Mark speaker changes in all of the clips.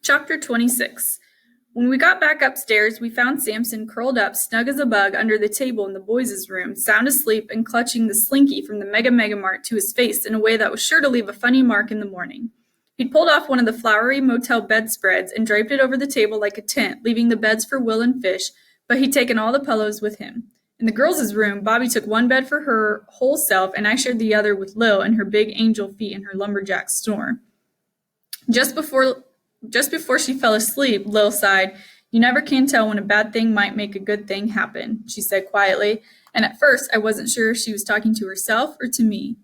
Speaker 1: Chapter 26. When we got back upstairs, we found Samson curled up, snug as a bug, under the table in the boys' room, sound asleep and clutching the Slinky from the Mega Mart to his face in a way that was sure to leave a funny mark in the morning. He'd pulled off one of the flowery motel bedspreads and draped it over the table like a tent, leaving the beds for Will and Fish, but he'd taken all the pillows with him. In the girls' room, Bobby took one bed for her whole self, and I shared the other with Lil and her big angel feet and her lumberjack snore. Just before she fell asleep, Lil sighed. "You never can tell when a bad thing might make a good thing happen," she said quietly, and at first I wasn't sure if she was talking to herself or to me.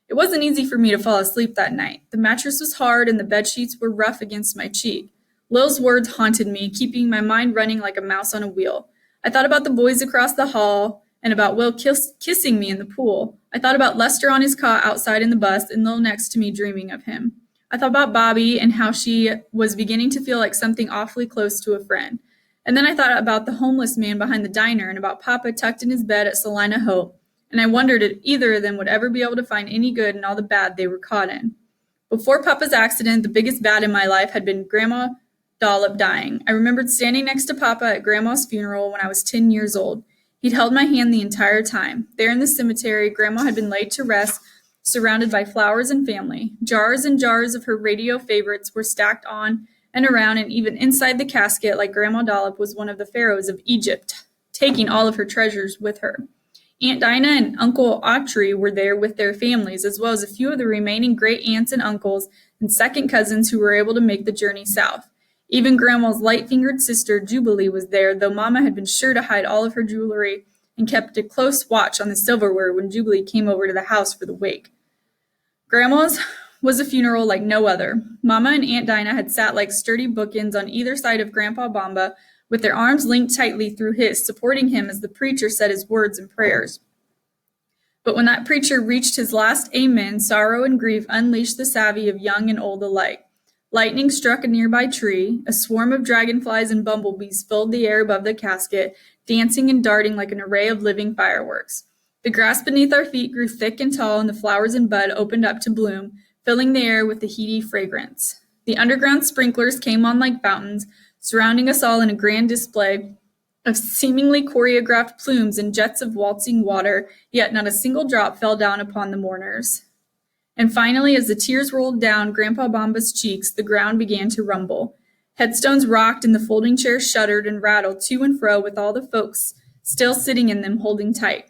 Speaker 1: It wasn't easy for me to fall asleep that night. The mattress was hard and the bed sheets were rough against my cheek. Lil's words haunted me, keeping my mind running like a mouse on a wheel. I thought about the boys across the hall and about Will kissing me in the pool. I thought about Lester on his cot outside in the bus and Lil next to me dreaming of him. I thought about Bobby and how she was beginning to feel like something awfully close to a friend. And then I thought about the homeless man behind the diner and about Papa tucked in his bed at Salina Hope, and I wondered if either of them would ever be able to find any good in all the bad they were caught in. Before Papa's accident, the biggest bad in my life had been Grandma Dollop dying. I remembered standing next to Papa at Grandma's funeral when I was 10 years old. He'd held my hand the entire time. There in the cemetery, Grandma had been laid to rest, surrounded by flowers and family. Jars and jars of her radio favorites were stacked on and around, and even inside the casket, like Grandma Dollop was one of the pharaohs of Egypt, taking all of her treasures with her. Aunt Dinah and Uncle Autry were there with their families, as well as a few of the remaining great aunts and uncles and second cousins who were able to make the journey south. Even Grandma's light-fingered sister, Jubilee, was there, though Mama had been sure to hide all of her jewelry and kept a close watch on the silverware when Jubilee came over to the house for the wake. Grandma's was a funeral like no other. Mama and Aunt Dinah had sat like sturdy bookends on either side of Grandpa Bamba, with their arms linked tightly through his, supporting him as the preacher said his words and prayers. But when that preacher reached his last amen, sorrow and grief unleashed the savvy of young and old alike. Lightning struck a nearby tree. A swarm of dragonflies and bumblebees filled the air above the casket, dancing and darting like an array of living fireworks. The grass beneath our feet grew thick and tall, and the flowers in bud opened up to bloom, filling the air with a heady fragrance. The underground sprinklers came on like fountains, surrounding us all in a grand display of seemingly choreographed plumes and jets of waltzing water, yet not a single drop fell down upon the mourners. And finally, as the tears rolled down Grandpa Bamba's cheeks, the ground began to rumble. Headstones rocked and the folding chairs shuddered and rattled to and fro with all the folks still sitting in them holding tight.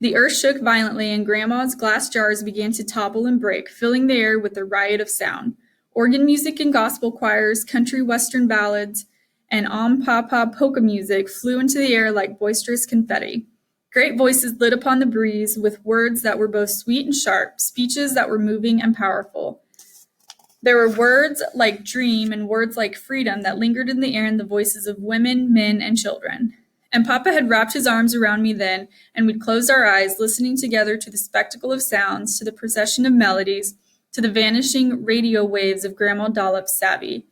Speaker 1: The earth shook violently, and Grandma's glass jars began to topple and break, filling the air with a riot of sound. Organ music and gospel choirs, country western ballads, and papa polka music flew into the air like boisterous confetti. Great voices lit upon the breeze with words that were both sweet and sharp, speeches that were moving and powerful. There were words like dream and words like freedom that lingered in the air in the voices of women, men, and children. And Papa had wrapped his arms around me then, and we'd closed our eyes, listening together to the spectacle of sounds, to the procession of melodies, to the vanishing radio waves of Grandma Dollop's savvy.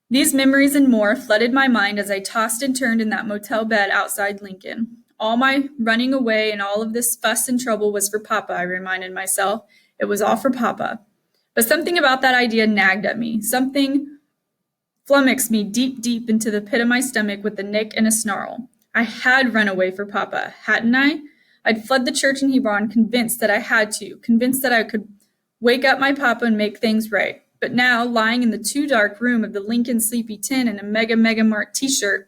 Speaker 1: These memories and more flooded my mind as I tossed and turned in that motel bed outside Lincoln. All my running away and all of this fuss and trouble was for Papa, I reminded myself. It was all for Papa. But something about that idea nagged at me. Something flummoxed me deep into the pit of my stomach with a nick and a snarl. I had run away for Papa, hadn't I? I'd fled the church in Hebron, convinced that I had to, convinced that I could wake up my Papa and make things right. But now, lying in the too dark room of the Lincoln Sleepy Tin in a Mega Mart t-shirt,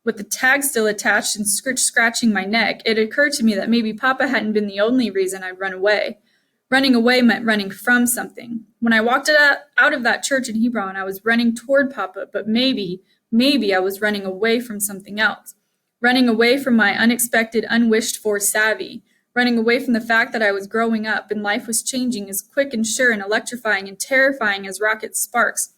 Speaker 1: with the tag still attached and scratching my neck, it occurred to me that maybe Papa hadn't been the only reason I'd run away. Running away meant running from something. When I walked out of that church in Hebron, I was running toward Papa, but maybe I was running away from something else. Running away from my unexpected, unwished-for savvy. Running away from the fact that I was growing up and life was changing as quick and sure and electrifying and terrifying as rocket sparks,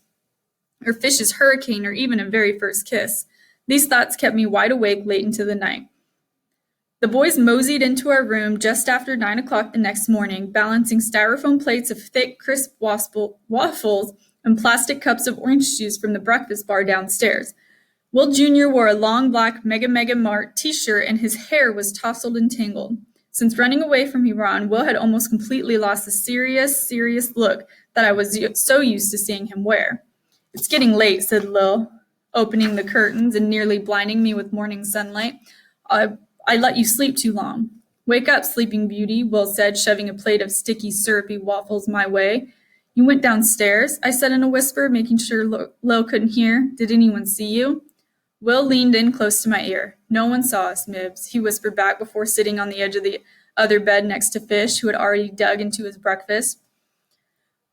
Speaker 1: or Fish's hurricane, or even a very first kiss. These thoughts kept me wide awake late into the night. The boys moseyed into our room just after 9 o'clock the next morning, balancing styrofoam plates of thick, crisp waffles and plastic cups of orange juice from the breakfast bar downstairs. Will Jr. wore a long black Mega Mart t-shirt, and his hair was tousled and tangled. Since running away from Hebron, Will had almost completely lost the serious look that I was so used to seeing him wear. "It's getting late," said Lil, opening the curtains and nearly blinding me with morning sunlight. I, I let you sleep too long. "Wake up, Sleeping Beauty," Will said, shoving a plate of sticky, syrupy waffles my way. "You went downstairs?" I said in a whisper, making sure Lil couldn't hear. "Did anyone see you?" Will leaned in close to my ear. "No one saw us, Mibs," he whispered back before sitting on the edge of the other bed next to Fish, who had already dug into his breakfast.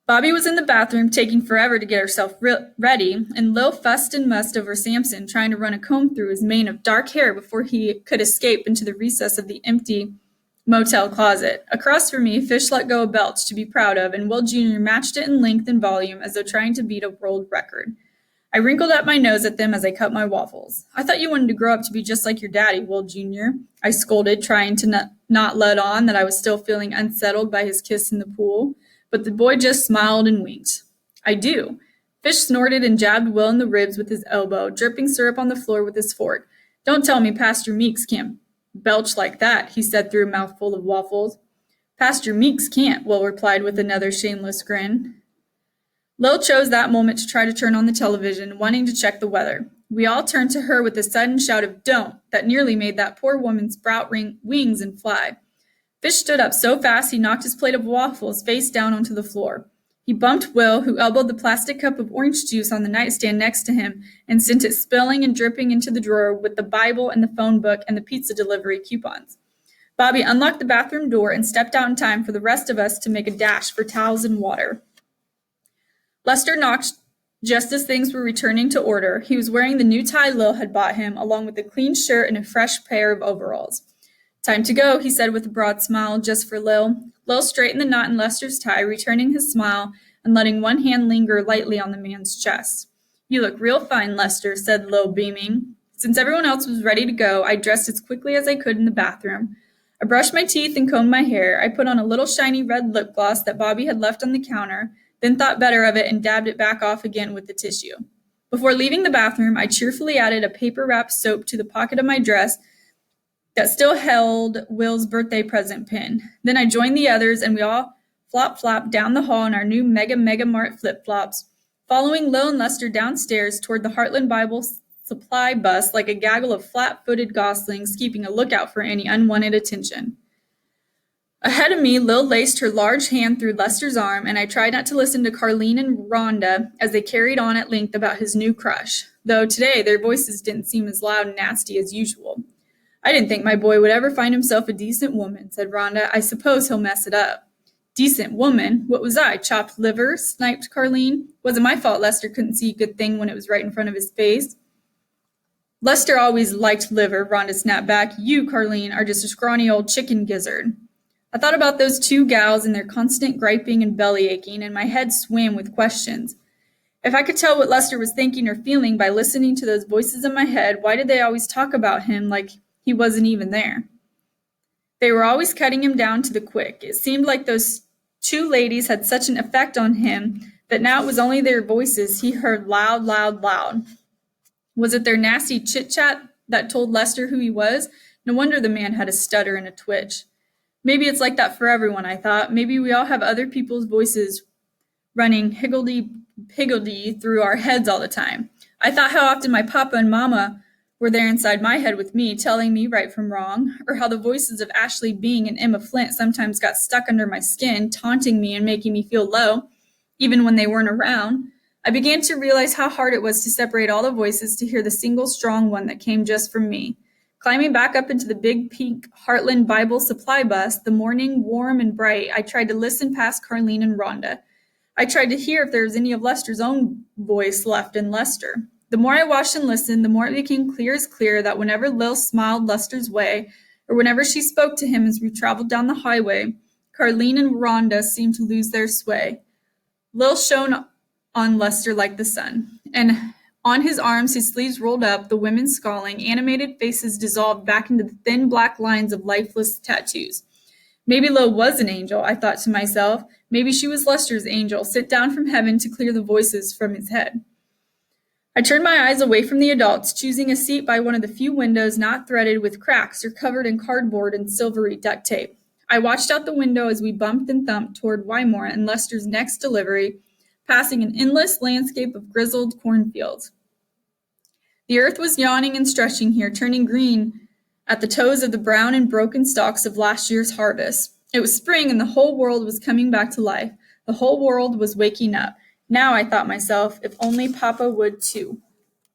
Speaker 1: Bobby was in the bathroom taking forever to get herself ready, and Lil fussed and mussed over Samson, trying to run a comb through his mane of dark hair before he could escape into the recess of the empty motel closet. Across from me, Fish let go a belch to be proud of, and Will Jr. matched it in length and volume as though trying to beat a world record. I wrinkled up my nose at them as I cut my waffles. "I thought you wanted to grow up to be just like your daddy, Will Jr.," I scolded, trying to not let on that I was still feeling unsettled by his kiss in the pool. But the boy just smiled and winked. "I do." Fish snorted and jabbed Will in the ribs with his elbow, dripping syrup on the floor with his fork. "Don't tell me Pastor Meeks can't belch like that," he said through a mouthful of waffles. "Pastor Meeks can't," Will replied with another shameless grin. Lil chose that moment to try to turn on the television, wanting to check the weather. We all turned to her with a sudden shout of "don't" that nearly made that poor woman sprout wings and fly. Fish stood up so fast he knocked his plate of waffles face down onto the floor. He bumped Will, who elbowed the plastic cup of orange juice on the nightstand next to him and sent it spilling and dripping into the drawer with the Bible and the phone book and the pizza delivery coupons. Bobby unlocked the bathroom door and stepped out in time for the rest of us to make a dash for towels and water. Lester knocked just as things were returning to order. He was wearing the new tie Lil had bought him, along with a clean shirt and a fresh pair of overalls. "Time to go," he said with a broad smile, just for Lil. Lil straightened the knot in Lester's tie, returning his smile and letting one hand linger lightly on the man's chest. "You look real fine, Lester," said Lil, beaming. Since everyone else was ready to go, I dressed as quickly as I could in the bathroom. I brushed my teeth and combed my hair. I put on a little shiny red lip gloss that Bobby had left on the counter, then thought better of it and dabbed it back off again with the tissue. Before leaving the bathroom, I cheerfully added a paper-wrapped soap to the pocket of my dress that still held Will's birthday present pin. Then I joined the others, and we all flop-flopped down the hall in our new Mega Mart flip-flops, following Lil and Lester downstairs toward the Heartland Bible Supply bus like a gaggle of flat-footed goslings keeping a lookout for any unwanted attention. Ahead of me, Lil laced her large hand through Lester's arm, and I tried not to listen to Carlene and Rhonda as they carried on at length about his new crush, though today their voices didn't seem as loud and nasty as usual. "I didn't think my boy would ever find himself a decent woman," said Rhonda. "I suppose he'll mess it up." "Decent woman? What was I, chopped liver?" sniped Carlene. "Wasn't my fault Lester couldn't see a good thing when it was right in front of his face." "Lester always liked liver," Rhonda snapped back. "You, Carlene, are just a scrawny old chicken gizzard." I thought about those two gals and their constant griping and belly aching, and my head swam with questions. If I could tell what Lester was thinking or feeling by listening to those voices in my head, why did they always talk about him like he wasn't even there? They were always cutting him down to the quick. It seemed like those two ladies had such an effect on him that now it was only their voices he heard loud, loud, loud. Was it their nasty chit-chat that told Lester who he was? No wonder the man had a stutter and a twitch. Maybe it's like that for everyone, I thought. Maybe we all have other people's voices running higgledy-piggledy through our heads all the time. I thought how often my papa and mama were there inside my head with me, telling me right from wrong, or how the voices of Ashley Bing and Emma Flint sometimes got stuck under my skin, taunting me and making me feel low, even when they weren't around. I began to realize how hard it was to separate all the voices to hear the single strong one that came just from me. Climbing back up into the big pink Heartland Bible Supply bus, the morning warm and bright, I tried to listen past Carlene and Rhonda. I tried to hear if there was any of Lester's own voice left in Lester. The more I watched and listened, the more it became clear as clear that whenever Lil smiled Lester's way, or whenever she spoke to him as we traveled down the highway, Carlene and Rhonda seemed to lose their sway. Lil shone on Lester like the sun, and on his arms, his sleeves rolled up, the women scowling, animated faces dissolved back into the thin black lines of lifeless tattoos. Maybe Lil was an angel, I thought to myself. Maybe she was Lester's angel, sent down from heaven to clear the voices from his head. I turned my eyes away from the adults, choosing a seat by one of the few windows not threaded with cracks or covered in cardboard and silvery duct tape. I watched out the window as we bumped and thumped toward Wymore and Lester's next delivery, passing an endless landscape of grizzled cornfields. The earth was yawning and stretching here, turning green at the toes of the brown and broken stalks of last year's harvest. It was spring, and the whole world was coming back to life. The whole world was waking up. Now, I thought myself, if only Papa would too.